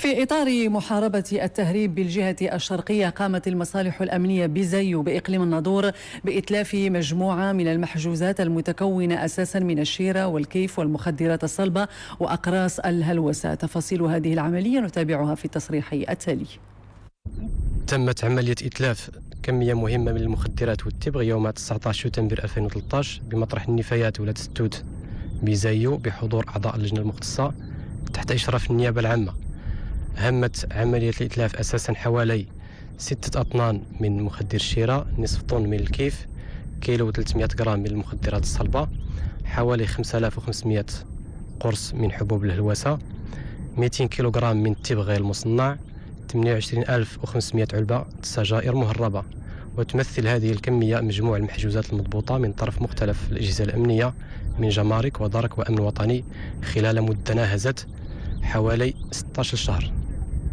في إطار محاربة التهريب بالجهة الشرقية، قامت المصالح الأمنية بزيو بإقليم الناظور بإتلاف مجموعة من المحجوزات المتكونة أساسا من الشيرة والكيف والمخدرات الصلبة وأقراص الهلوسة. تفاصيل هذه العملية نتابعها في التصريح التالي. تمت عملية إتلاف كمية مهمة من المخدرات والتبغ يوم 19 شتنبر 2013 بمطرح النفايات ولاية التوت بزيو بحضور أعضاء اللجنة المختصة تحت إشراف النيابة العامة. همت عملية الإتلاف أساسا حوالي 6 أطنان من مخدر الشيرة، نصف طن من الكيف، كيلو 300 غرام من المخدرات الصلبة، حوالي 5500 قرص من حبوب الهلوسة، 200 كيلوغرام من التبغ غير المصنع، 28500 علبة سجائر مهربة. وتمثل هذه الكمية مجموع المحجوزات المضبوطة من طرف مختلف الأجهزة الأمنية من جمارك ودرك وأمن وطني خلال مدة ناهزت حوالي 16 شهر.